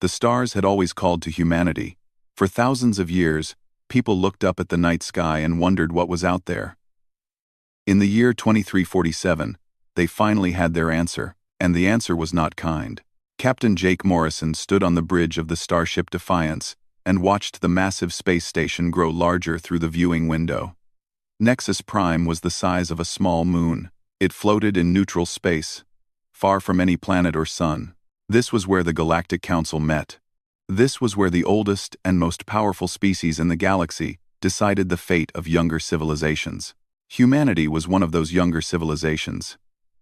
The stars had always called to humanity. For thousands of years, people looked up at the night sky and wondered what was out there. In the year 2347, they finally had their answer, and the answer was not kind. Captain Jake Morrison stood on the bridge of the starship Defiance and watched the massive space station grow larger through the viewing window. Nexus Prime was the size of a small moon. It floated in neutral space, far from any planet or sun. This was where the Galactic Council met. This was where the oldest and most powerful species in the galaxy decided the fate of younger civilizations. Humanity was one of those younger civilizations.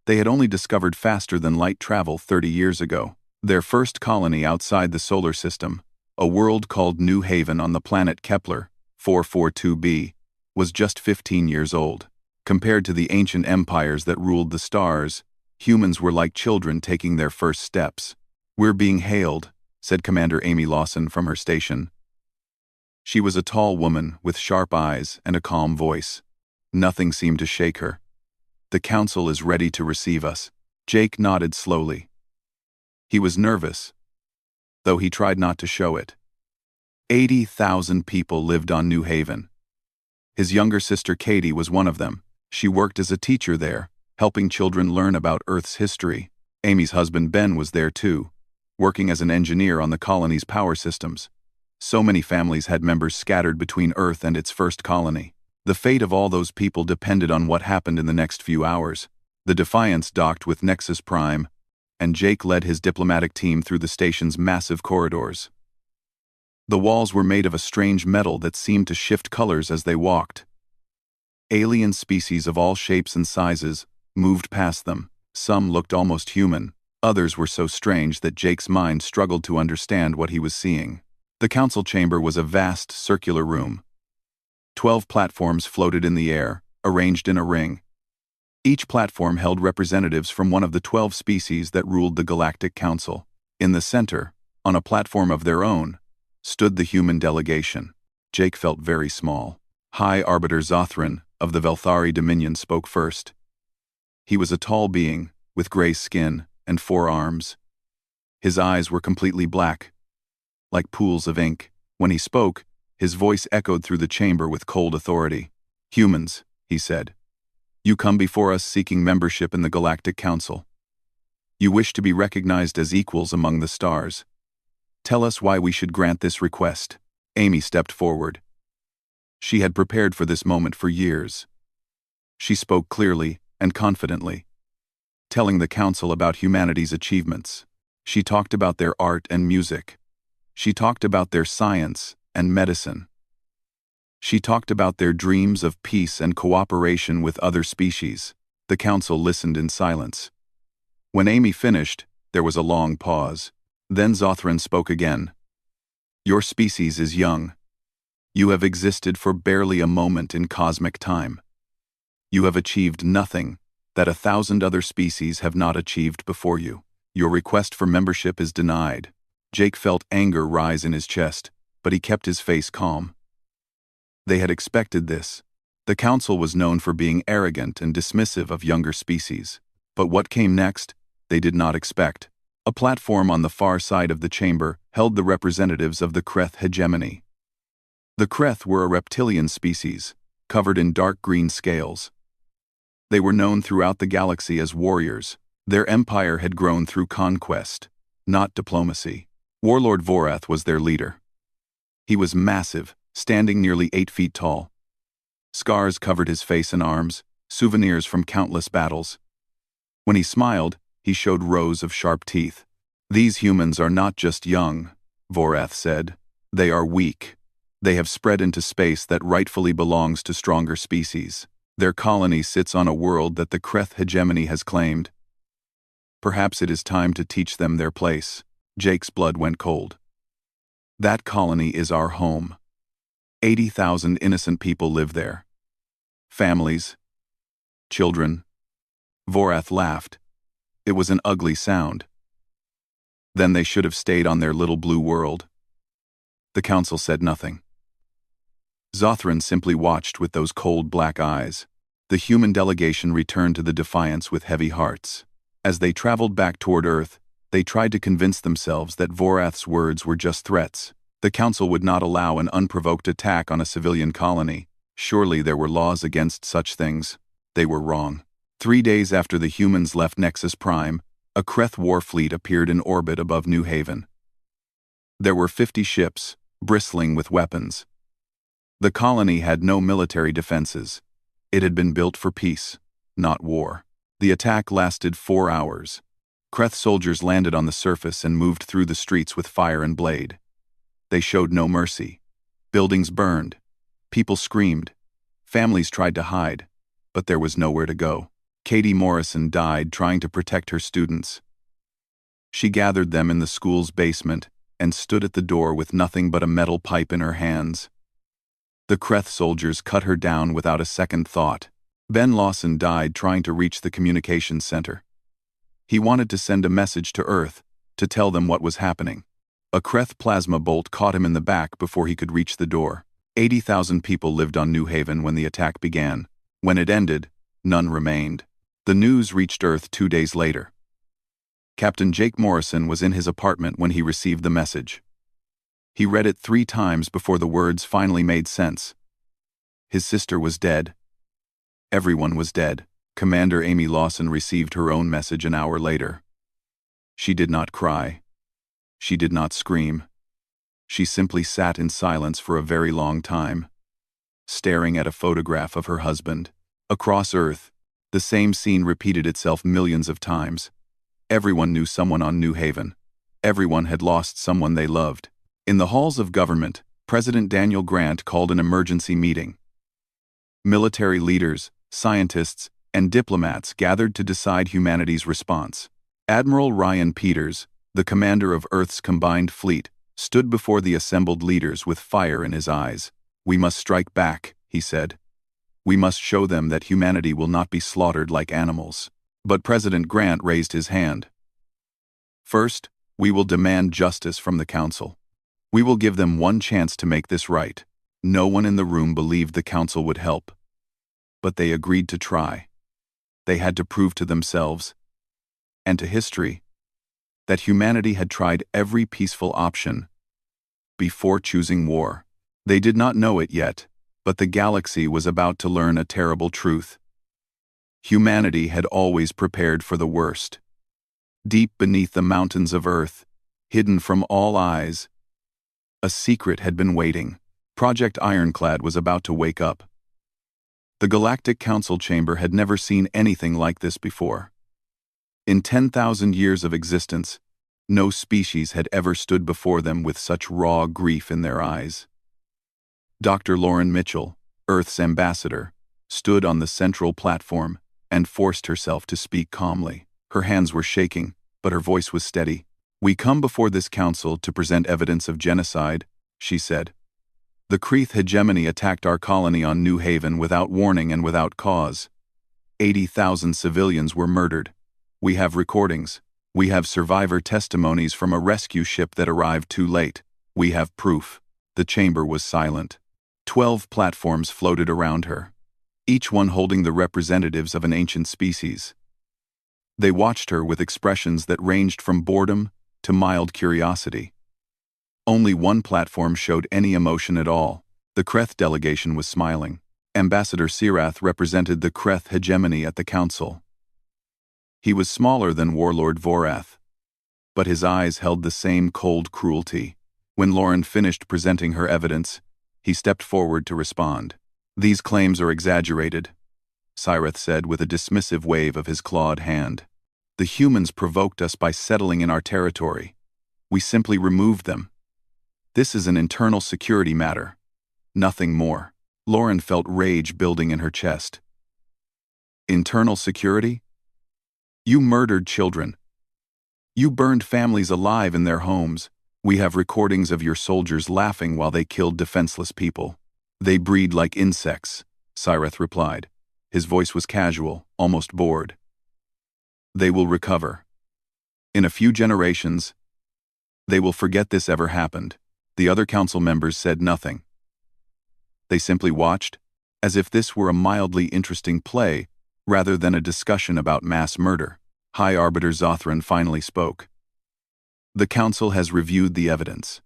They had only discovered faster-than-light travel 30 years ago. Their first colony outside the solar system, a world called New Haven on the planet Kepler 442b, was just 15 years old. Compared to the ancient empires that ruled the stars, humans were like children taking their first steps. "We're being hailed," said Commander Amy Lawson from her station. She was a tall woman with sharp eyes and a calm voice. Nothing seemed to shake her. "The council is ready to receive us." Jake nodded slowly. He was nervous, though he tried not to show it. 80,000 people lived on New Haven. His younger sister Katie was one of them. She worked as a teacher there, helping children learn about Earth's history. Amy's husband Ben was there too, working as an engineer on the colony's power systems. So many families had members scattered between Earth and its first colony. The fate of all those people depended on what happened in the next few hours. The Defiance docked with Nexus Prime, and Jake led his diplomatic team through the station's massive corridors. The walls were made of a strange metal that seemed to shift colors as they walked. Alien species of all shapes and sizes moved past them. Some looked almost human. Others were so strange that Jake's mind struggled to understand what he was seeing. The council chamber was a vast, circular room. 12 platforms floated in the air, arranged in a ring. Each platform held representatives from one of the 12 species that ruled the Galactic Council. In the center, on a platform of their own, stood the human delegation. Jake felt very small. High Arbiter Zothran of the Velthari Dominion spoke first. He was a tall being, with gray skin and 4 arms. His eyes were completely black, like pools of ink. When he spoke, his voice echoed through the chamber with cold authority. "Humans," he said, "you come before us seeking membership in the Galactic Council. You wish to be recognized as equals among the stars. Tell us why we should grant this request." Amy stepped forward. She had prepared for this moment for years. She spoke clearly and confidently, telling the council about humanity's achievements. She talked about their art and music. She talked about their science and medicine. She talked about their dreams of peace and cooperation with other species. The council listened in silence. When Amy finished, there was a long pause. Then Zothran spoke again. "Your species is young. You have existed for barely a moment in cosmic time. You have achieved nothing that 1,000 other species have not achieved before you. Your request for membership is denied." Jake felt anger rise in his chest, but he kept his face calm. They had expected this. The council was known for being arrogant and dismissive of younger species. But what came next, they did not expect. A platform on the far side of the chamber held the representatives of the Kreth hegemony. The Kreth were a reptilian species, covered in dark green scales. They were known throughout the galaxy as warriors. Their empire had grown through conquest, not diplomacy. Warlord Vorath was their leader. He was massive, standing nearly 8 feet tall. Scars covered his face and arms, souvenirs from countless battles. When he smiled, he showed rows of sharp teeth. "These humans are not just young," Vorath said. "They are weak. They have spread into space that rightfully belongs to stronger species. Their colony sits on a world that the Kreth hegemony has claimed. Perhaps it is time to teach them their place." Jake's blood went cold. "That colony is our home. 80,000 innocent people live there. Families. Children." Vorath laughed. It was an ugly sound. "Then they should have stayed on their little blue world." The council said nothing. Zothran simply watched with those cold black eyes. The human delegation returned to the Defiance with heavy hearts. As they traveled back toward Earth, They tried to convince themselves that Vorath's words were just threats. The council would not allow an unprovoked attack on a civilian colony. Surely there were laws against such things. They were wrong. 3 days after the humans left Nexus Prime, a Kreth war fleet appeared in orbit above New Haven. There were 50 ships, bristling with weapons. The colony had no military defenses. It had been built for peace, not war. The attack lasted 4 hours. Kreth soldiers landed on the surface and moved through the streets with fire and blade. They showed no mercy. Buildings burned. People screamed. Families tried to hide, but there was nowhere to go. Katie Morrison died trying to protect her students. She gathered them in the school's basement and stood at the door with nothing but a metal pipe in her hands. The Kreth soldiers cut her down without a second thought. Ben Lawson died trying to reach the communications center. He wanted to send a message to Earth, to tell them what was happening. A Kreth plasma bolt caught him in the back before he could reach the door. 80,000 people lived on New Haven when the attack began. When it ended, none remained. The news reached Earth 2 days later. Captain Jake Morrison was in his apartment when he received the message. He read it 3 times before the words finally made sense. His sister was dead. Everyone was dead. Commander Amy Lawson received her own message an hour later. She did not cry. She did not scream. She simply sat in silence for a very long time, staring at a photograph of her husband. Across Earth, the same scene repeated itself millions of times. Everyone knew someone on New Haven. Everyone had lost someone they loved. In the halls of government, President Daniel Grant called an emergency meeting. Military leaders, scientists, and diplomats gathered to decide humanity's response. Admiral Ryan Peters, the commander of Earth's combined fleet, stood before the assembled leaders with fire in his eyes. "We must strike back," he said. "We must show them that humanity will not be slaughtered like animals." But President Grant raised his hand. "First, we will demand justice from the council. We will give them one chance to make this right." No one in the room believed the council would help. But they agreed to try. They had to prove to themselves, and to history, that humanity had tried every peaceful option before choosing war. They did not know it yet, but the galaxy was about to learn a terrible truth. Humanity had always prepared for the worst. Deep beneath the mountains of Earth, hidden from all eyes, a secret had been waiting. Project Ironclad was about to wake up. The Galactic Council chamber had never seen anything like this before. In 10,000 years of existence, no species had ever stood before them with such raw grief in their eyes. Dr. Lauren Mitchell, Earth's ambassador, stood on the central platform and forced herself to speak calmly. Her hands were shaking, but her voice was steady. "We come before this council to present evidence of genocide," she said. "The Kreth hegemony attacked our colony on New Haven without warning and without cause. 80,000 civilians were murdered. We have recordings. We have survivor testimonies from a rescue ship that arrived too late. We have proof." The chamber was silent. 12 platforms floated around her, each one holding the representatives of an ancient species. They watched her with expressions that ranged from boredom to mild curiosity. Only one platform showed any emotion at all. The Kreth delegation was smiling. Ambassador Sirath represented the Kreth hegemony at the council. He was smaller than Warlord Vorath, but his eyes held the same cold cruelty. When Lauren finished presenting her evidence, he stepped forward to respond. "These claims are exaggerated," Sirath said with a dismissive wave of his clawed hand. "The humans provoked us by settling in our territory. We simply removed them. This is an internal security matter. Nothing more." Lauren felt rage building in her chest. "Internal security? You murdered children. You burned families alive in their homes. We have recordings of your soldiers laughing while they killed defenseless people." "They breed like insects," Sirath replied. His voice was casual, almost bored. "They will recover. In a few generations, they will forget this ever happened." The other council members said nothing. They simply watched, as if this were a mildly interesting play rather than a discussion about mass murder. High Arbiter Zothran finally spoke. The Council has reviewed the evidence.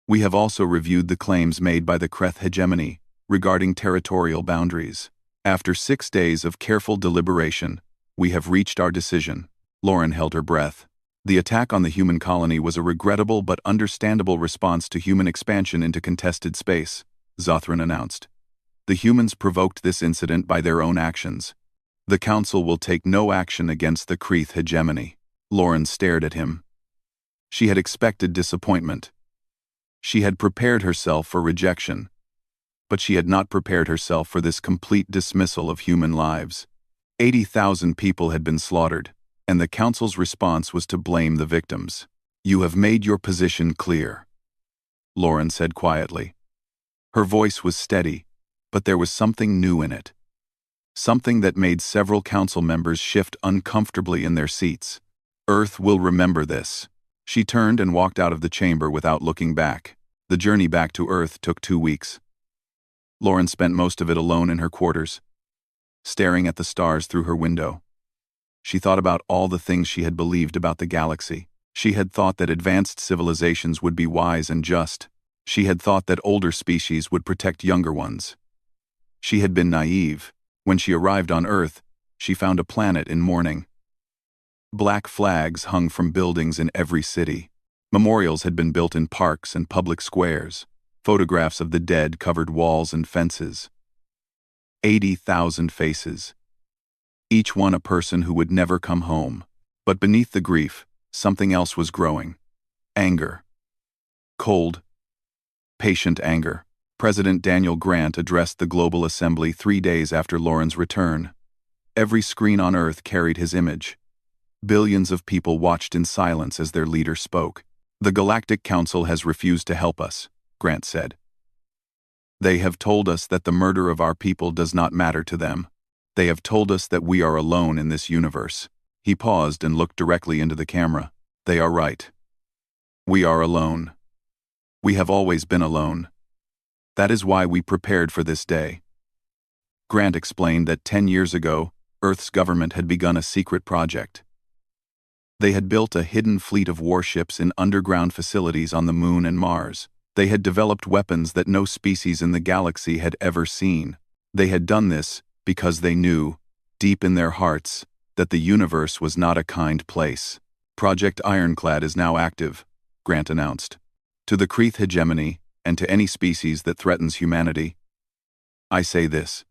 We have also reviewed the claims made by the Kreth hegemony regarding territorial boundaries. After 6 days of careful deliberation, we have reached our decision. Lauren held her breath. The attack on the human colony was a regrettable but understandable response to human expansion into contested space, Zothran announced. The humans provoked this incident by their own actions. The Council will take no action against the Kreth hegemony. Lauren stared at him. She had expected disappointment. She had prepared herself for rejection. But she had not prepared herself for this complete dismissal of human lives. 80,000 people had been slaughtered, and the Council's response was to blame the victims. You have made your position clear, Lauren said quietly. Her voice was steady, but there was something new in it. Something that made several Council members shift uncomfortably in their seats. Earth will remember this. She turned and walked out of the chamber without looking back. The journey back to Earth took 2 weeks. Lauren spent most of it alone in her quarters, staring at the stars through her window. She thought about all the things she had believed about the galaxy. She had thought that advanced civilizations would be wise and just. She had thought that older species would protect younger ones. She had been naive. When she arrived on Earth, she found a planet in mourning. Black flags hung from buildings in every city. Memorials had been built in parks and public squares. Photographs of the dead covered walls and fences. 80,000 faces. Each one a person who would never come home. But beneath the grief, something else was growing. Anger. Cold, patient anger. President Daniel Grant addressed the Global Assembly 3 days after Lauren's return. Every screen on Earth carried his image. Billions of people watched in silence as their leader spoke. The Galactic Council has refused to help us, Grant said. They have told us that the murder of our people does not matter to them. They have told us that we are alone in this universe. He paused and looked directly into the camera. They are right. We are alone. We have always been alone. That is why we prepared for this day. Grant explained that 10 years ago, Earth's government had begun a secret project. They had built a hidden fleet of warships in underground facilities on the Moon and Mars. They had developed weapons that no species in the galaxy had ever seen. They had done this because they knew, deep in their hearts, that the universe was not a kind place. Project Ironclad is now active, Grant announced. To the Kreth hegemony, and to any species that threatens humanity, I say this.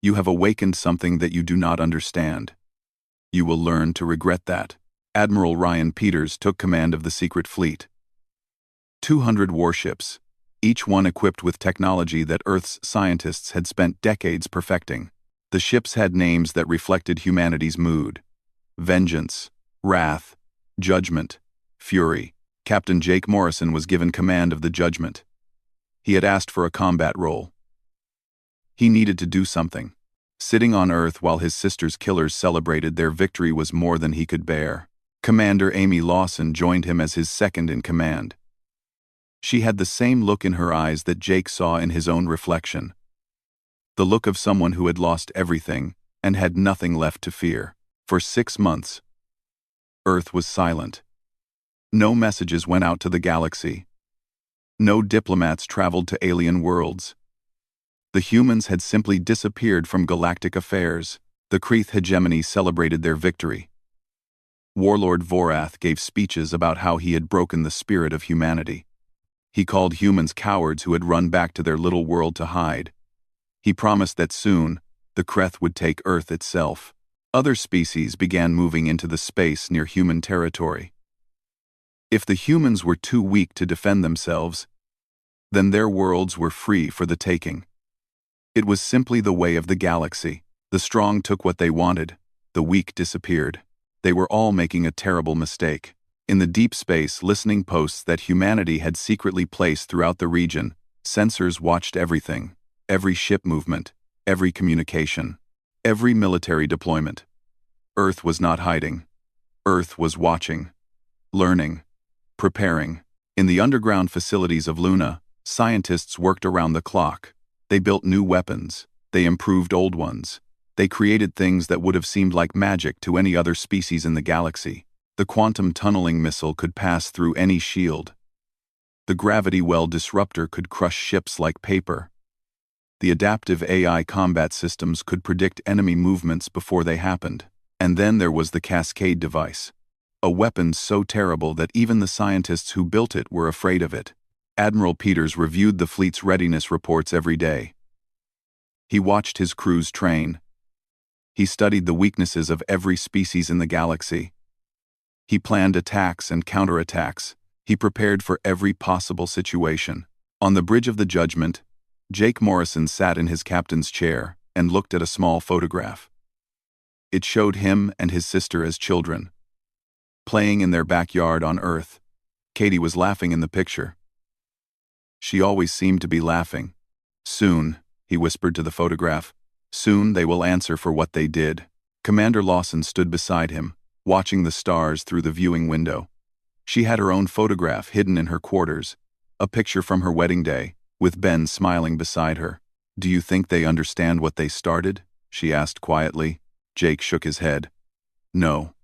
You have awakened something that you do not understand. You will learn to regret that. Admiral Ryan Peters took command of the secret fleet. 200 warships, each one equipped with technology that Earth's scientists had spent decades perfecting. The ships had names that reflected humanity's mood: vengeance, wrath, judgment, fury. Captain Jake Morrison was given command of the Judgment. He had asked for a combat role. He needed to do something. Sitting on Earth while his sister's killers celebrated their victory was more than he could bear. Commander Amy Lawson joined him as his second in command. She had the same look in her eyes that Jake saw in his own reflection. The look of someone who had lost everything and had nothing left to fear. For 6 months, Earth was silent. No messages went out to the galaxy. No diplomats traveled to alien worlds. The humans had simply disappeared from galactic affairs. The Kreth hegemony celebrated their victory. Warlord Vorath gave speeches about how he had broken the spirit of humanity. He called humans cowards who had run back to their little world to hide. He promised that soon, the Kreth would take Earth itself. Other species began moving into the space near human territory. If the humans were too weak to defend themselves, then their worlds were free for the taking. It was simply the way of the galaxy. The strong took what they wanted, the weak disappeared. They were all making a terrible mistake. In the deep space listening posts that humanity had secretly placed throughout the region, sensors watched everything, every ship movement, every communication, every military deployment. Earth was not hiding. Earth was watching, learning, preparing. In the underground facilities of Luna, scientists worked around the clock. They built new weapons. They improved old ones. They created things that would have seemed like magic to any other species in the galaxy. The quantum tunneling missile could pass through any shield. The gravity well disruptor could crush ships like paper. The adaptive AI combat systems could predict enemy movements before they happened. And then there was the Cascade device, a weapon so terrible that even the scientists who built it were afraid of it. Admiral Peters reviewed the fleet's readiness reports every day. He watched his crews train. He studied the weaknesses of every species in the galaxy. He planned attacks and counterattacks. He prepared for every possible situation. On the Bridge of the Judgment, Jake Morrison sat in his captain's chair and looked at a small photograph. It showed him and his sister as children, playing in their backyard on Earth. Katie was laughing in the picture. She always seemed to be laughing. "Soon," he whispered to the photograph, "soon they will answer for what they did." Commander Lawson stood beside him, watching the stars through the viewing window. She had her own photograph hidden in her quarters, a picture from her wedding day, with Ben smiling beside her. "Do you think they understand what they started?" she asked quietly. Jake shook his head. "No.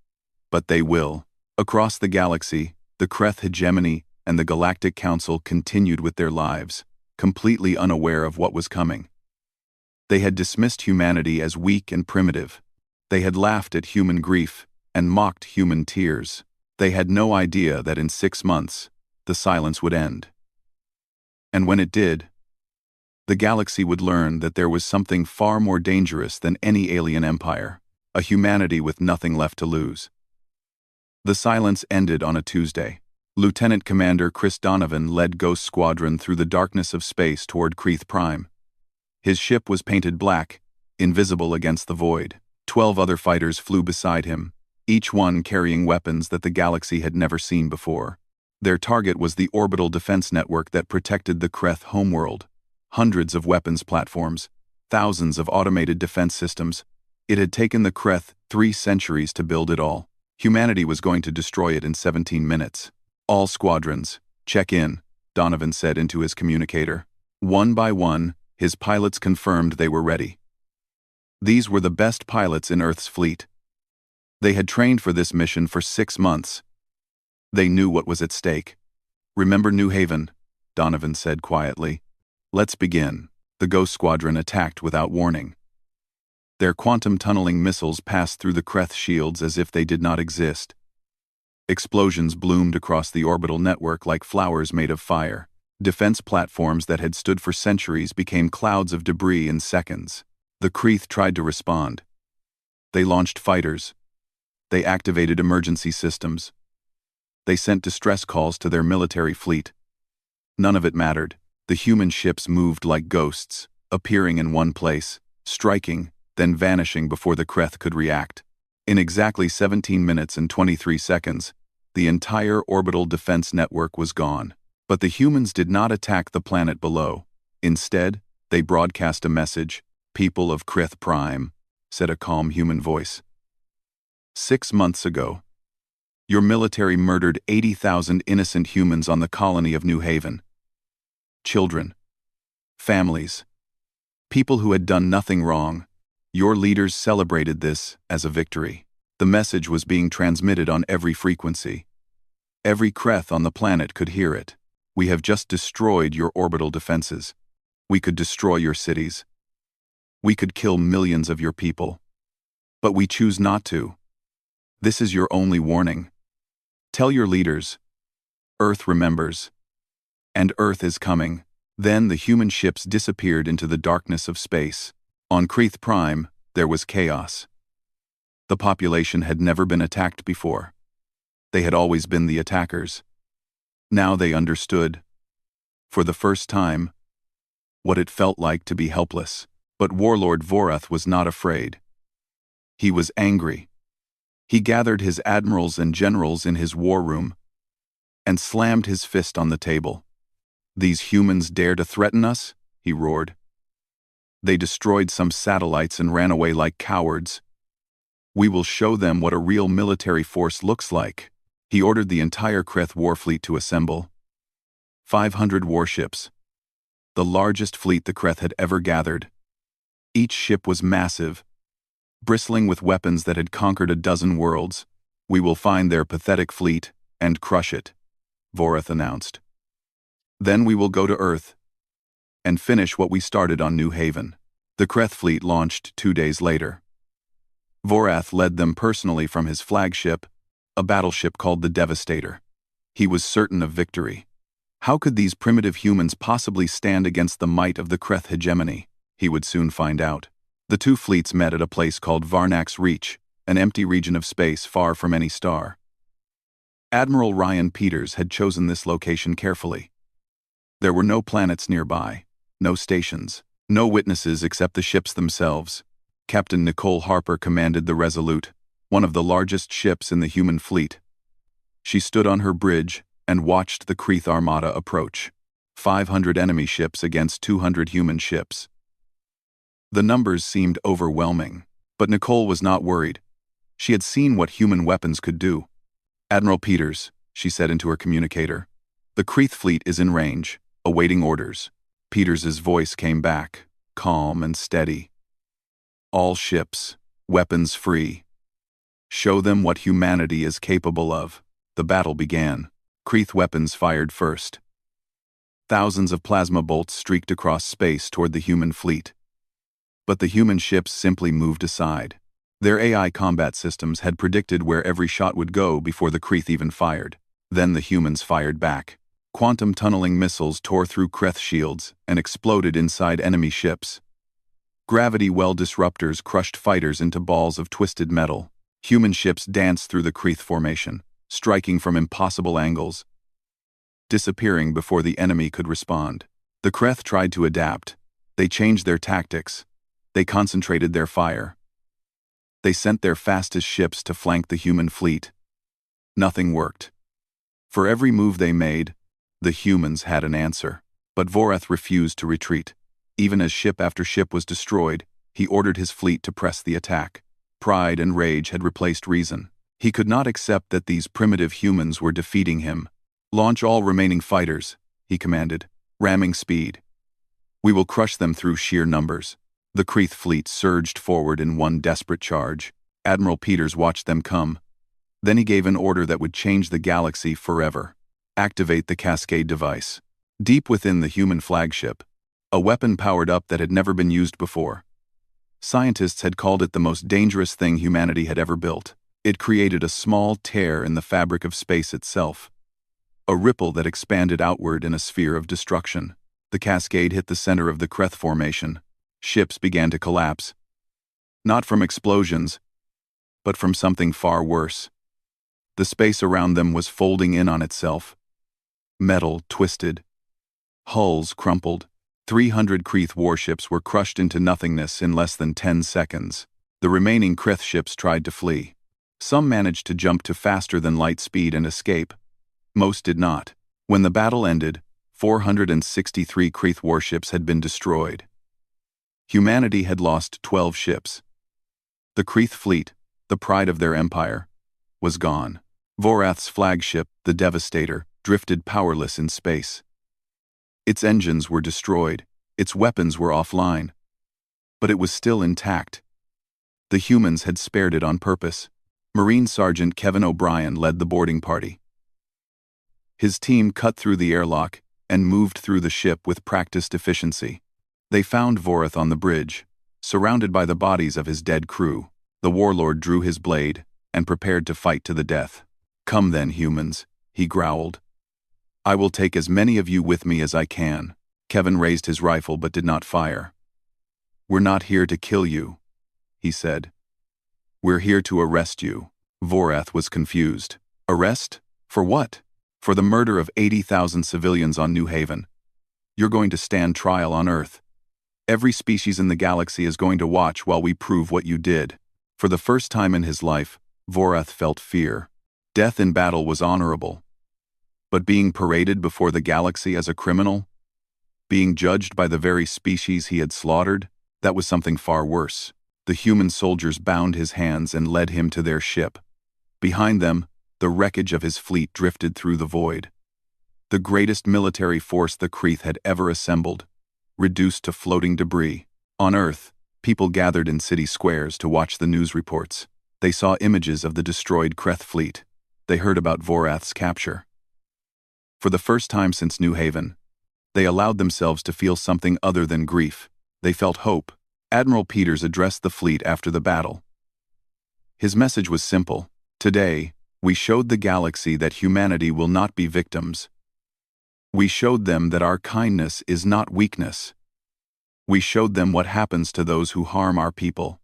But they will." Across the galaxy, the Kreth hegemony and the Galactic Council continued with their lives, completely unaware of what was coming. They had dismissed humanity as weak and primitive. They had laughed at human grief and mocked human tears. They had no idea that in 6 months, the silence would end. And when it did, the galaxy would learn that there was something far more dangerous than any alien empire, a humanity with nothing left to lose. The silence ended on a Tuesday. Lieutenant Commander Chris Donovan led Ghost Squadron through the darkness of space toward Kreeth Prime. His ship was painted black, invisible against the void. 12 other fighters flew beside him, each one carrying weapons that the galaxy had never seen before. Their target was the orbital defense network that protected the Kreth homeworld. Hundreds of weapons platforms, thousands of automated defense systems. It had taken the Kreth 3 centuries to build it all. Humanity was going to destroy it in 17 minutes. "All squadrons, check in," Donovan said into his communicator. One by one, his pilots confirmed they were ready. These were the best pilots in Earth's fleet. They had trained for this mission for 6 months. They knew what was at stake. "Remember New Haven," Donovan said quietly. "Let's begin." The Ghost Squadron attacked without warning. Their quantum tunneling missiles passed through the Kreth shields as if they did not exist. Explosions bloomed across the orbital network like flowers made of fire. Defense platforms that had stood for centuries became clouds of debris in seconds. The Kreeth tried to respond. They launched fighters. They activated emergency systems. They sent distress calls to their military fleet. None of it mattered. The human ships moved like ghosts, appearing in one place, striking, then vanishing before the Kreth could react. In exactly 17 minutes and 23 seconds, the entire orbital defense network was gone. But the humans did not attack the planet below. Instead, they broadcast a message. "People of Kreeth Prime," said a calm human voice. "6 months ago, your military murdered 80,000 innocent humans on the colony of New Haven. Children, families, people who had done nothing wrong. Your leaders celebrated this as a victory." The message was being transmitted on every frequency. Every Kreth on the planet could hear it. "We have just destroyed your orbital defenses. We could destroy your cities. We could kill millions of your people. But we choose not to. This is your only warning. Tell your leaders. Earth remembers. And Earth is coming." Then the human ships disappeared into the darkness of space. On Kreeth Prime, there was chaos. The population had never been attacked before. They had always been the attackers. Now they understood, for the first time, what it felt like to be helpless. But Warlord Vorath was not afraid. He was angry. He gathered his admirals and generals in his war room and slammed his fist on the table. "These humans dare to threaten us?" he roared. "They destroyed some satellites and ran away like cowards. We will show them what a real military force looks like." He ordered the entire Kreth warfleet to assemble. 500 warships. The largest fleet the Kreth had ever gathered. Each ship was massive, bristling with weapons that had conquered a dozen worlds. We will find their pathetic fleet and crush it, Vorath announced. Then we will go to Earth and finish what we started on New Haven. The Kreth fleet launched 2 days later. Vorath led them personally from his flagship, a battleship called the Devastator. He was certain of victory. How could these primitive humans possibly stand against the might of the Kreth hegemony? He would soon find out. The two fleets met at a place called Varnak's Reach, an empty region of space far from any star. Admiral Ryan Peters had chosen this location carefully. There were no planets nearby, no stations, no witnesses except the ships themselves. Captain Nicole Harper commanded the Resolute, one of the largest ships in the human fleet. She stood on her bridge and watched the Kreth armada approach. 500 enemy ships against 200 human ships. The numbers seemed overwhelming, but Nicole was not worried. She had seen what human weapons could do. "Admiral Peters," she said into her communicator, "the Kreth fleet is in range, awaiting orders." Peters's voice came back, calm and steady. "All ships, weapons free. Show them what humanity is capable of." The battle began. Kreth weapons fired first. Thousands of plasma bolts streaked across space toward the human fleet. But the human ships simply moved aside. Their AI combat systems had predicted where every shot would go before the Kreth even fired. Then the humans fired back. Quantum tunneling missiles tore through Kreth shields and exploded inside enemy ships. Gravity well disruptors crushed fighters into balls of twisted metal. Human ships danced through the Kreth formation, striking from impossible angles, disappearing before the enemy could respond. The Kreth tried to adapt. They changed their tactics. They concentrated their fire. They sent their fastest ships to flank the human fleet. Nothing worked. For every move they made, the humans had an answer. But Vorath refused to retreat. Even as ship after ship was destroyed, he ordered his fleet to press the attack. Pride and rage had replaced reason. He could not accept that these primitive humans were defeating him. "Launch all remaining fighters," he commanded, ramming speed. "We will crush them through sheer numbers." The Kreth fleet surged forward in one desperate charge. Admiral Peters watched them come. Then he gave an order that would change the galaxy forever. "Activate the Cascade device." Deep within the human flagship, a weapon powered up that had never been used before. Scientists had called it the most dangerous thing humanity had ever built. It created a small tear in the fabric of space itself. A ripple that expanded outward in a sphere of destruction. The cascade hit the center of the Kreth formation. Ships began to collapse. Not from explosions, but from something far worse. The space around them was folding in on itself. Metal twisted. Hulls crumpled. 300 Kreth warships were crushed into nothingness in less than 10 seconds. The remaining Kreth ships tried to flee. Some managed to jump to faster than light speed and escape. Most did not. When the battle ended, 463 Kreth warships had been destroyed. Humanity had lost 12 ships. The Kreth fleet, the pride of their empire, was gone. Vorath's flagship, the Devastator, drifted powerless in space. Its engines were destroyed, its weapons were offline. But it was still intact. The humans had spared it on purpose. Marine Sergeant Kevin O'Brien led the boarding party. His team cut through the airlock and moved through the ship with practiced efficiency. They found Vorath on the bridge, surrounded by the bodies of his dead crew. The warlord drew his blade and prepared to fight to the death. "Come then, humans," he growled. "I will take as many of you with me as I can." Kevin raised his rifle but did not fire. "We're not here to kill you," he said. "We're here to arrest you." Vorath was confused. "Arrest? For what?" "For the murder of 80,000 civilians on New Haven. You're going to stand trial on Earth. Every species in the galaxy is going to watch while we prove what you did." For the first time in his life, Vorath felt fear. Death in battle was honorable. But being paraded before the galaxy as a criminal, being judged by the very species he had slaughtered, that was something far worse. The human soldiers bound his hands and led him to their ship. Behind them, the wreckage of his fleet drifted through the void. The greatest military force the Kreth had ever assembled, reduced to floating debris. On Earth, people gathered in city squares to watch the news reports. They saw images of the destroyed Kreth fleet. They heard about Vorath's capture. For the first time since New Haven, they allowed themselves to feel something other than grief. They felt hope. Admiral Peters addressed the fleet after the battle. His message was simple. Today, we showed the galaxy that humanity will not be victims. We showed them that our kindness is not weakness. We showed them what happens to those who harm our people.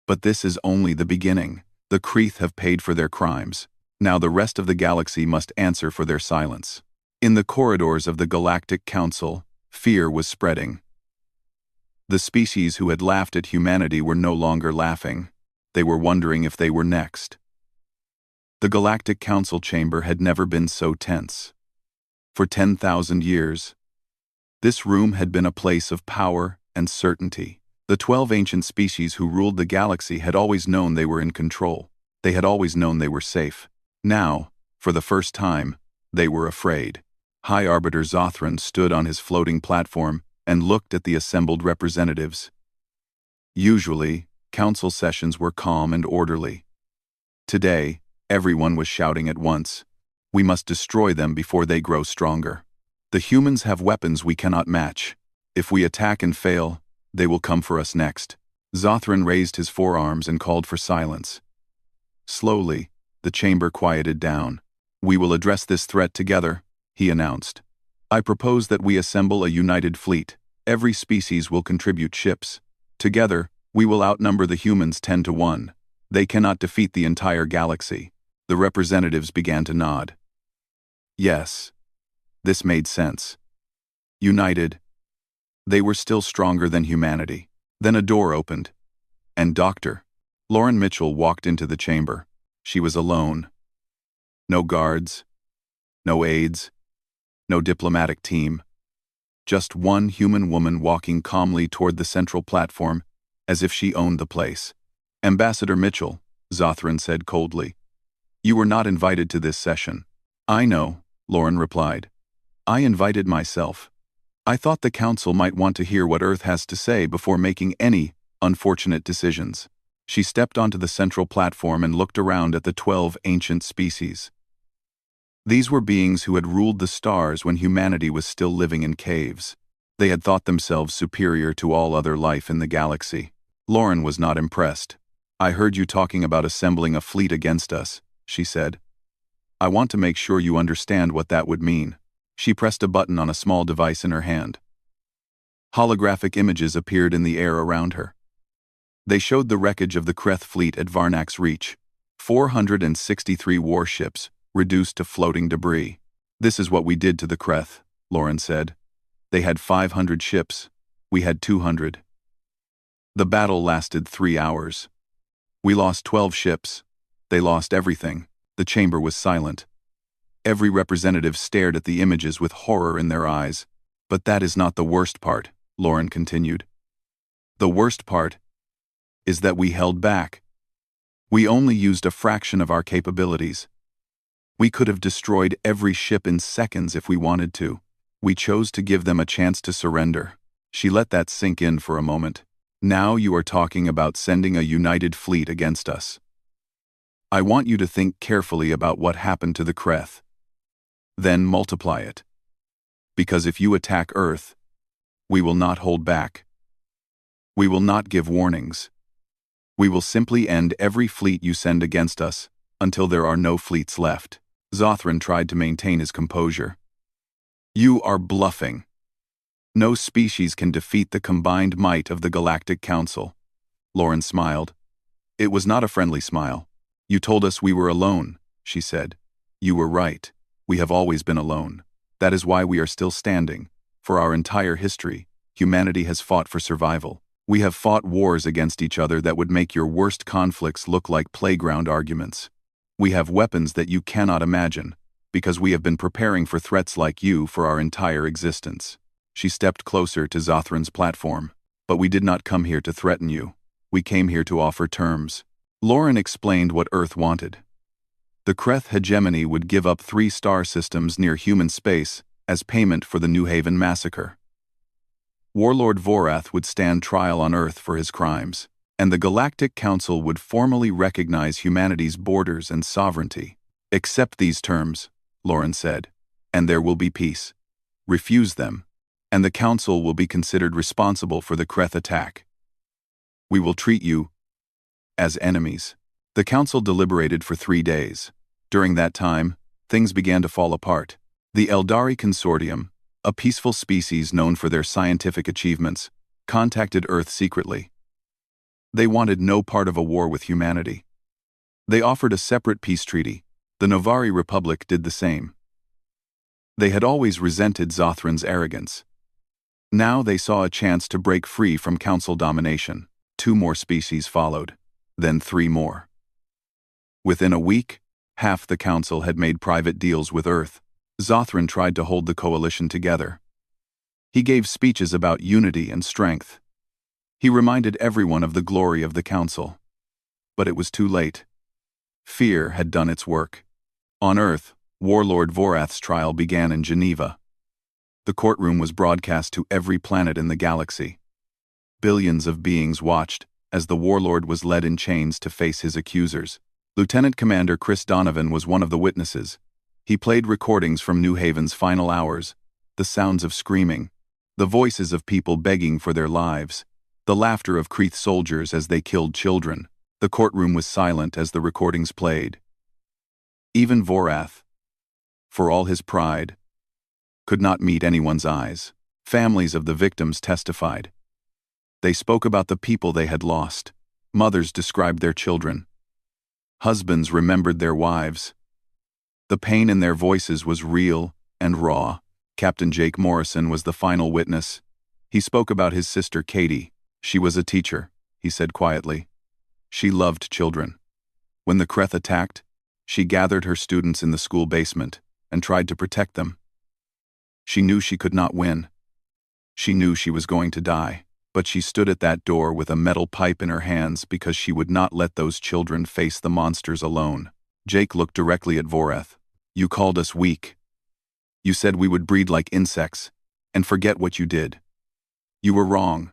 But this is only the beginning. The Kreth have paid for their crimes. Now the rest of the galaxy must answer for their silence. In the corridors of the Galactic Council, fear was spreading. The species who had laughed at humanity were no longer laughing. They were wondering if they were next. The Galactic Council chamber had never been so tense. For 10,000 years, this room had been a place of power and certainty. The 12 ancient species who ruled the galaxy had always known they were in control. They had always known they were safe. Now, for the first time, they were afraid. High Arbiter Zothran stood on his floating platform and looked at the assembled representatives. Usually, council sessions were calm and orderly. Today, everyone was shouting at once. We must destroy them before they grow stronger. The humans have weapons we cannot match. If we attack and fail, they will come for us next. Zothran raised his forearms and called for silence. Slowly, the chamber quieted down. We will address this threat together, he announced. I propose that we assemble a united fleet. Every species will contribute ships. Together, we will outnumber the humans 10-1. They cannot defeat the entire galaxy. The representatives began to nod. Yes, this made sense. United, they were still stronger than humanity. Then a door opened, and Dr. Lauren Mitchell walked into the chamber. She was alone. No guards, no aides, no diplomatic team. Just one human woman walking calmly toward the central platform, as if she owned the place. Ambassador Mitchell, Zothran said coldly. You were not invited to this session. I know, Lauren replied. I invited myself. I thought the council might want to hear what Earth has to say before making any unfortunate decisions. She stepped onto the central platform and looked around at the 12 ancient species. These were beings who had ruled the stars when humanity was still living in caves. They had thought themselves superior to all other life in the galaxy. Lauren was not impressed. I heard you talking about assembling a fleet against us, she said. I want to make sure you understand what that would mean. She pressed a button on a small device in her hand. Holographic images appeared in the air around her. They showed the wreckage of the Kreth fleet at Varnak's Reach. 463 warships, reduced to floating debris. This is what we did to the Kreth, Lauren said. They had 500 ships. We had 200. The battle lasted 3 hours. We lost 12 ships. They lost everything. The chamber was silent. Every representative stared at the images with horror in their eyes. But that is not the worst part, Lauren continued. The worst part is that we held back. We only used a fraction of our capabilities. We could have destroyed every ship in seconds if we wanted to. We chose to give them a chance to surrender. She let that sink in for a moment. Now you are talking about sending a united fleet against us. I want you to think carefully about what happened to the Kreth. Then multiply it. Because if you attack Earth, we will not hold back. We will not give warnings. We will simply end every fleet you send against us, until there are no fleets left. Zothran tried to maintain his composure. You are bluffing. No species can defeat the combined might of the Galactic Council. Lauren smiled. It was not a friendly smile. You told us we were alone, she said. You were right. We have always been alone. That is why we are still standing. For our entire history, humanity has fought for survival. We have fought wars against each other that would make your worst conflicts look like playground arguments. We have weapons that you cannot imagine, because we have been preparing for threats like you for our entire existence. She stepped closer to Zothran's platform. But we did not come here to threaten you. We came here to offer terms. Lauren explained what Earth wanted. The Kreth hegemony would give up 3 star systems near human space as payment for the New Haven massacre. Warlord Vorath would stand trial on Earth for his crimes. and the Galactic Council would formally recognize humanity's borders and sovereignty. Accept these terms, Lauren said, and there will be peace. Refuse them, and the Council will be considered responsible for the Kreth attack. We will treat you as enemies. The Council deliberated for 3 days. During that time, things began to fall apart. The Eldari Consortium, a peaceful species known for their scientific achievements, contacted Earth secretly. They wanted no part of a war with humanity. They offered a separate peace treaty. The Novari Republic did the same. They had always resented Zothran's arrogance. Now they saw a chance to break free from Council domination. 2 more species followed, then 3 more. Within a week, half the Council had made private deals with Earth. Zothran tried to hold the coalition together. He gave speeches about unity and strength. He reminded everyone of the glory of the Council. But it was too late. Fear had done its work. On Earth, Warlord Vorath's trial began in Geneva. The courtroom was broadcast to every planet in the galaxy. Billions of beings watched as the warlord was led in chains to face his accusers. Lieutenant Commander Chris Donovan was one of the witnesses. He played recordings from New Haven's final hours, the sounds of screaming, the voices of people begging for their lives, the laughter of Kreth soldiers as they killed children. The courtroom was silent as the recordings played. Even Vorath, for all his pride, could not meet anyone's eyes. Families of the victims testified. They spoke about the people they had lost. Mothers described their children. Husbands remembered their wives. The pain in their voices was real and raw. Captain Jake Morrison was the final witness. He spoke about his sister Katie. She was a teacher, he said quietly. She loved children. When the Kreth attacked, she gathered her students in the school basement and tried to protect them. She knew she could not win. She knew she was going to die, but she stood at that door with a metal pipe in her hands because she would not let those children face the monsters alone. Jake looked directly at Vorath. You called us weak. You said we would breed like insects and forget what you did. You were wrong.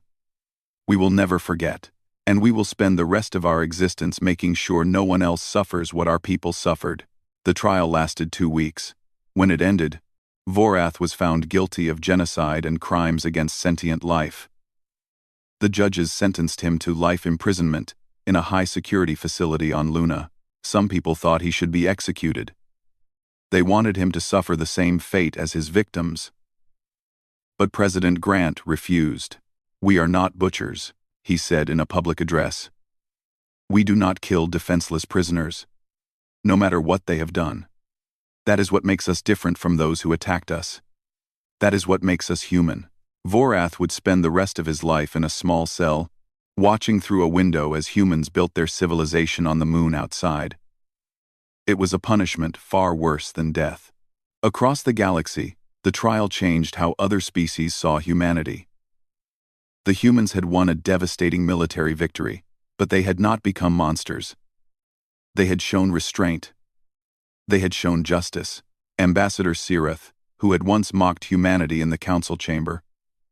We will never forget, and we will spend the rest of our existence making sure no one else suffers what our people suffered. The trial lasted 2 weeks. When it ended, Vorath was found guilty of genocide and crimes against sentient life. The judges sentenced him to life imprisonment in a high-security facility on Luna. Some people thought he should be executed. They wanted him to suffer the same fate as his victims. But President Grant refused. We are not butchers, he said in a public address. We do not kill defenseless prisoners, no matter what they have done. That is what makes us different from those who attacked us. That is what makes us human. Vorath would spend the rest of his life in a small cell, watching through a window as humans built their civilization on the moon outside. It was a punishment far worse than death. Across the galaxy, the trial changed how other species saw humanity. The humans had won a devastating military victory, but they had not become monsters. They had shown restraint. They had shown justice. Ambassador Sirath, who had once mocked humanity in the council chamber,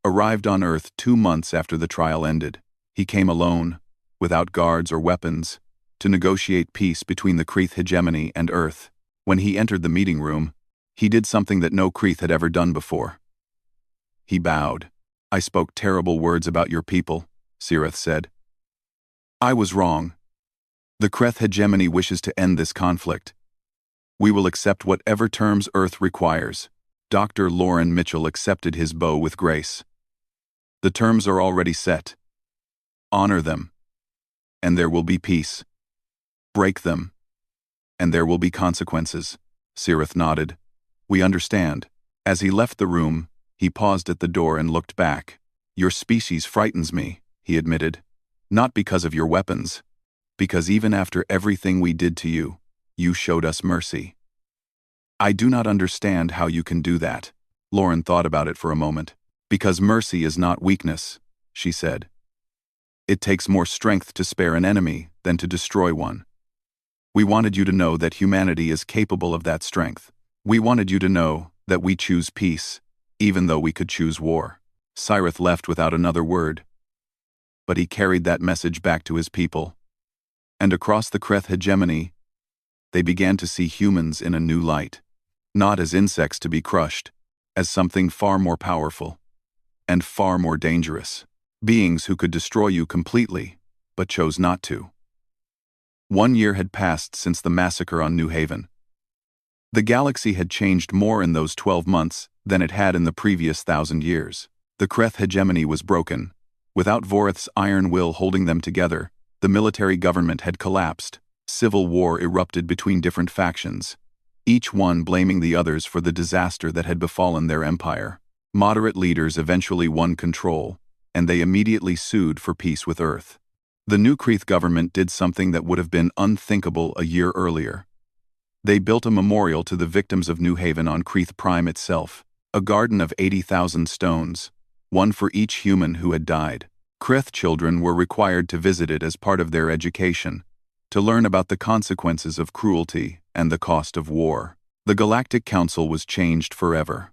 arrived on Earth 2 months after the trial ended. He came alone, without guards or weapons, to negotiate peace between the Kreth hegemony and Earth. When he entered the meeting room, he did something that no Kreth had ever done before. He bowed. I spoke terrible words about your people, Sirath said. I was wrong. The Kreth hegemony wishes to end this conflict. We will accept whatever terms Earth requires. Dr. Lauren Mitchell accepted his bow with grace. The terms are already set. Honor them, and there will be peace. Break them, and there will be consequences. Sirath nodded. We understand. As he left the room, he paused at the door and looked back. Your species frightens me, he admitted. Not because of your weapons, because even after everything we did to you, you showed us mercy. I do not understand how you can do that. Lauren thought about it for a moment. Because mercy is not weakness, she said. It takes more strength to spare an enemy than to destroy one. We wanted you to know that humanity is capable of that strength. We wanted you to know that we choose peace, even though we could choose war. Sirath left without another word. but he carried that message back to his people. And across the Kreth hegemony, they began to see humans in a new light. Not as insects to be crushed, as something far more powerful and far more dangerous. Beings who could destroy you completely, but chose not to. 1 year had passed since the massacre on New Haven. The galaxy had changed more in those 12 months than it had in the previous 1,000 years. The Kreth hegemony was broken. Without Vorith's iron will holding them together, the military government had collapsed. Civil war erupted between different factions, each one blaming the others for the disaster that had befallen their empire. Moderate leaders eventually won control, and they immediately sued for peace with Earth. The new Kreth government did something that would have been unthinkable a year earlier. They built a memorial to the victims of New Haven on Kreth Prime itself, a garden of 80,000 stones, one for each human who had died. Kreth children were required to visit it as part of their education, to learn about the consequences of cruelty and the cost of war. The Galactic Council was changed forever.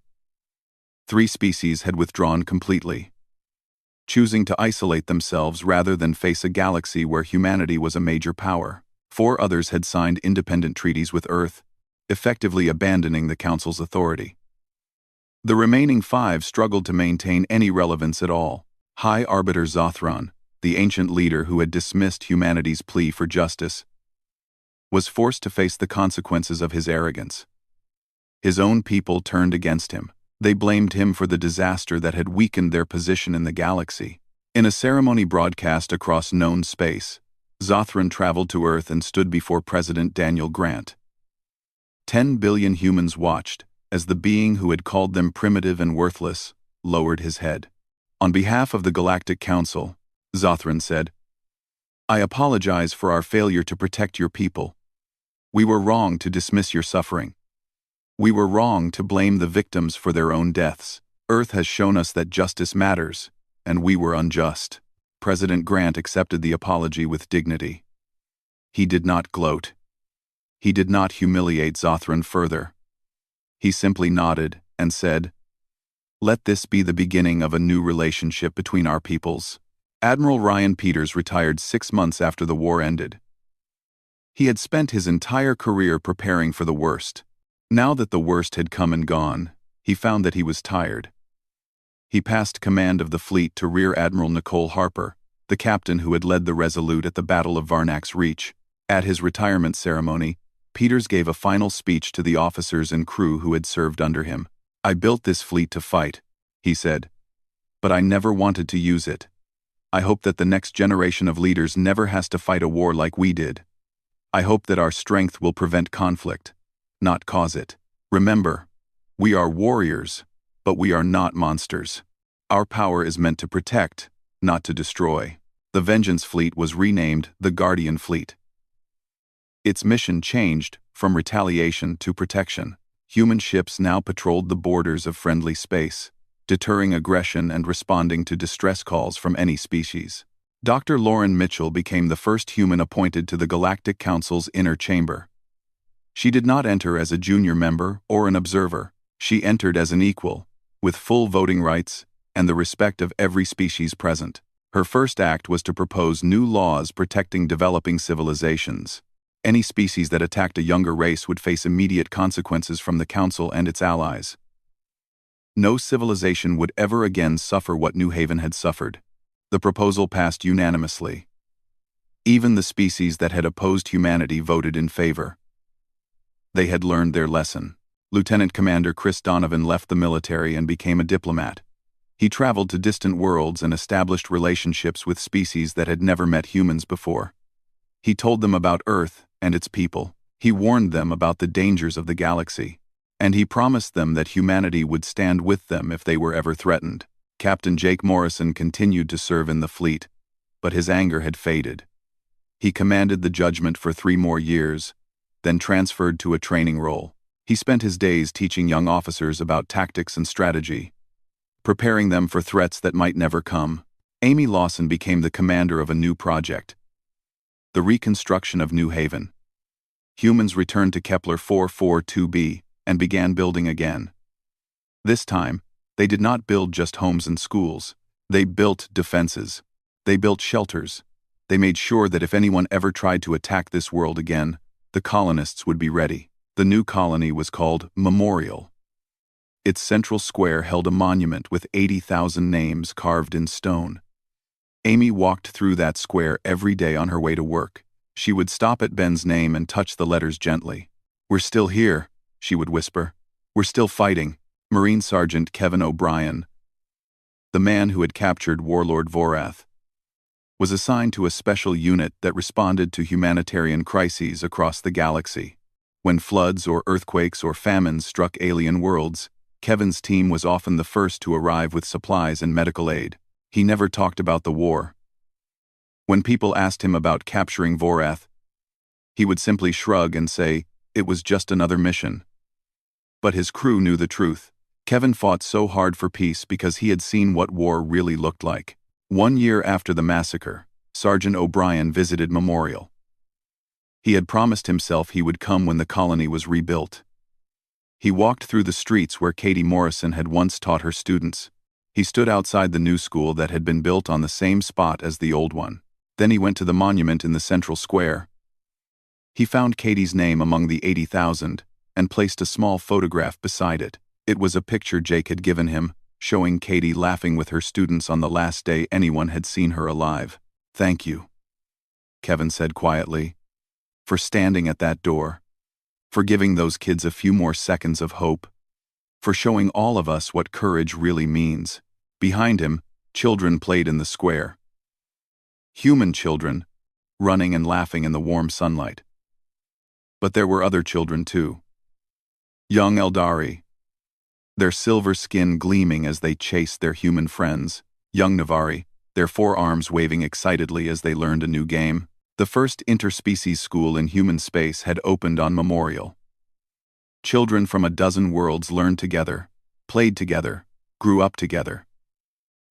3 species had withdrawn completely, choosing to isolate themselves rather than face a galaxy where humanity was a major power. 4 others had signed independent treaties with Earth, effectively abandoning the Council's authority. The remaining 5 struggled to maintain any relevance at all. High Arbiter Zothron, the ancient leader who had dismissed humanity's plea for justice, was forced to face the consequences of his arrogance. His own people turned against him. They blamed him for the disaster that had weakened their position in the galaxy. In a ceremony broadcast across known space, Zothron traveled to Earth and stood before President Daniel Grant. 10 billion humans watched, as the being who had called them primitive and worthless lowered his head. On behalf of the Galactic Council, Zothron said, "I apologize for our failure to protect your people. We were wrong to dismiss your suffering. We were wrong to blame the victims for their own deaths. Earth has shown us that justice matters, and we were unjust." President Grant accepted the apology with dignity. He did not gloat. He did not humiliate Zothron further. He simply nodded and said, "Let this be the beginning of a new relationship between our peoples." Admiral Ryan Peters retired 6 months after the war ended. He had spent his entire career preparing for the worst. Now that the worst had come and gone, he found that he was tired. He passed command of the fleet to Rear Admiral Nicole Harper, the captain who had led the Resolute at the Battle of Varnak's Reach. At his retirement ceremony, Peters gave a final speech to the officers and crew who had served under him. "I built this fleet to fight," he said, "but I never wanted to use it. I hope that the next generation of leaders never has to fight a war like we did. I hope that our strength will prevent conflict, not cause it. Remember, we are warriors, but we are not monsters. Our power is meant to protect, not to destroy." The Vengeance Fleet was renamed the Guardian Fleet. Its mission changed from retaliation to protection. Human ships now patrolled the borders of friendly space, deterring aggression and responding to distress calls from any species. Dr. Lauren Mitchell became the first human appointed to the Galactic Council's inner chamber. She did not enter as a junior member or an observer. She entered as an equal, with full voting rights and the respect of every species present. Her first act was to propose new laws protecting developing civilizations. Any species that attacked a younger race would face immediate consequences from the Council and its allies. No civilization would ever again suffer what New Haven had suffered. The proposal passed unanimously. Even the species that had opposed humanity voted in favor. They had learned their lesson. Lieutenant Commander Chris Donovan left the military and became a diplomat. He traveled to distant worlds and established relationships with species that had never met humans before. He told them about Earth and its people. He warned them about the dangers of the galaxy. And he promised them that humanity would stand with them if they were ever threatened. Captain Jake Morrison continued to serve in the fleet, but his anger had faded. He commanded the Judgment for 3 more years, then transferred to a training role. He spent his days teaching young officers about tactics and strategy, preparing them for threats that might never come. Amy Lawson became the commander of a new project, the reconstruction of New Haven. Humans returned to Kepler 442b and began building again. This time, they did not build just homes and schools. They built defenses. They built shelters. They made sure that if anyone ever tried to attack this world again, the colonists would be ready. The new colony was called Memorial. Its central square held a monument with 80,000 names carved in stone. Amy walked through that square every day on her way to work. She would stop at Ben's name and touch the letters gently. "We're still here," she would whisper. "We're still fighting." Marine Sergeant Kevin O'Brien, the man who had captured Warlord Vorath, was assigned to a special unit that responded to humanitarian crises across the galaxy. When floods or earthquakes or famines struck alien worlds, Kevin's team was often the first to arrive with supplies and medical aid. He never talked about the war. When people asked him about capturing Vorath, he would simply shrug and say, it was just another mission. But his crew knew the truth. Kevin fought so hard for peace because he had seen what war really looked like. 1 year after the massacre, Sergeant O'Brien visited Memorial. He had promised himself he would come when the colony was rebuilt. He walked through the streets where Katie Morrison had once taught her students. He stood outside the new school that had been built on the same spot as the old one. Then he went to the monument in the central square. He found Katie's name among the 80,000 and placed a small photograph beside it. It was a picture Jake had given him, showing Katie laughing with her students on the last day anyone had seen her alive. "Thank you," Kevin said quietly, "for standing at that door, for giving those kids a few more seconds of hope, for showing all of us what courage really means." Behind him, children played in the square. Human children, running and laughing in the warm sunlight. But there were other children too. Young Eldari, their silver skin gleaming as they chased their human friends. Young Navari, their forearms waving excitedly as they learned a new game. The first interspecies school in human space had opened on Memorial. Children from a dozen worlds learned together, played together, grew up together.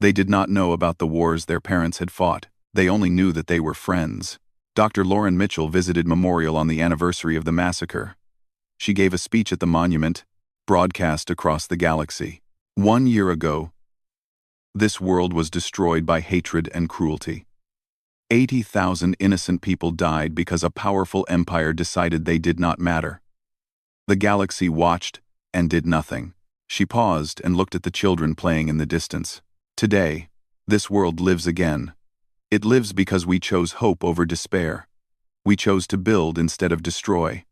They did not know about the wars their parents had fought. They only knew that they were friends. Dr. Lauren Mitchell visited Memorial on the anniversary of the massacre. She gave a speech at the monument, broadcast across the galaxy. 1 year ago, this world was destroyed by hatred and cruelty. 80,000 innocent people died because a powerful empire decided they did not matter. The galaxy watched and did nothing. She paused and looked at the children playing in the distance. Today, this world lives again. It lives because we chose hope over despair. We chose to build instead of destroy.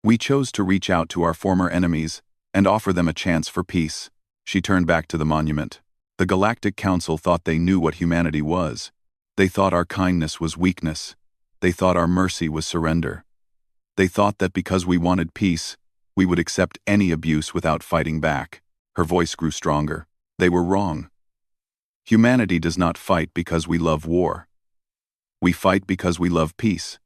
We chose to reach out to our former enemies and offer them a chance for peace. She turned back to the monument. The Galactic Council thought they knew what humanity was. They thought our kindness was weakness. They thought our mercy was surrender. They thought that because we wanted peace, we would accept any abuse without fighting back. Her voice grew stronger. They were wrong. Humanity does not fight because we love war. We fight because we love peace.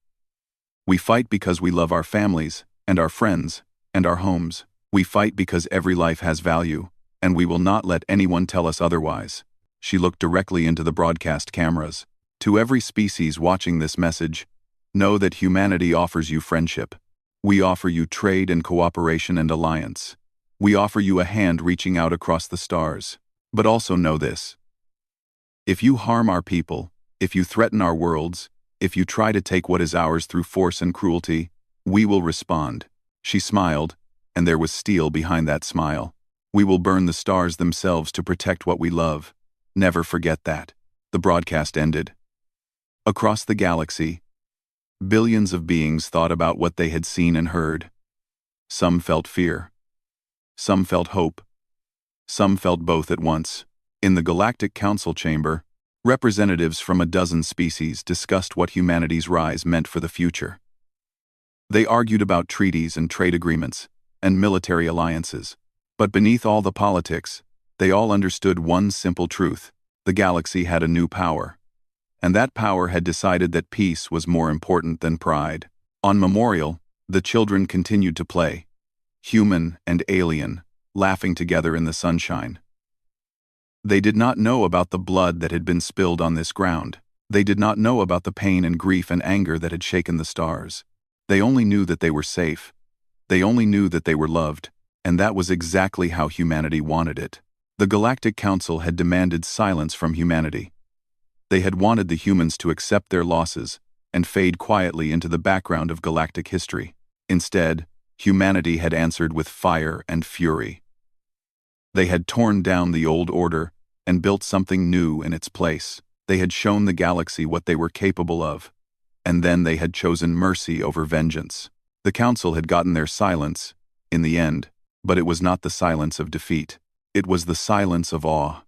We fight because we love our families, and our friends, and our homes. We fight because every life has value, and we will not let anyone tell us otherwise. She looked directly into the broadcast cameras. To every species watching this message, know that humanity offers you friendship. We offer you trade and cooperation and alliance. We offer you a hand reaching out across the stars. But also know this. If you harm our people, if you threaten our worlds, if you try to take what is ours through force and cruelty, we will respond. She smiled, and there was steel behind that smile. We will burn the stars themselves to protect what we love. Never forget that. The broadcast ended. Across the galaxy, billions of beings thought about what they had seen and heard. Some felt fear. Some felt hope. Some felt both at once. In the Galactic Council chamber, representatives from a dozen species discussed what humanity's rise meant for the future. They argued about treaties and trade agreements, and military alliances. But beneath all the politics, they all understood one simple truth. The galaxy had a new power. And that power had decided that peace was more important than pride. On Memorial, the children continued to play, human and alien, laughing together in the sunshine. They did not know about the blood that had been spilled on this ground. They did not know about the pain and grief and anger that had shaken the stars. They only knew that they were safe. They only knew that they were loved, and that was exactly how humanity wanted it. The Galactic Council had demanded silence from humanity. They had wanted the humans to accept their losses and fade quietly into the background of galactic history. Instead, humanity had answered with fire and fury. They had torn down the old order and built something new in its place. They had shown the galaxy what they were capable of, and then they had chosen mercy over vengeance. The Council had gotten their silence, in the end, but it was not the silence of defeat. It was the silence of awe.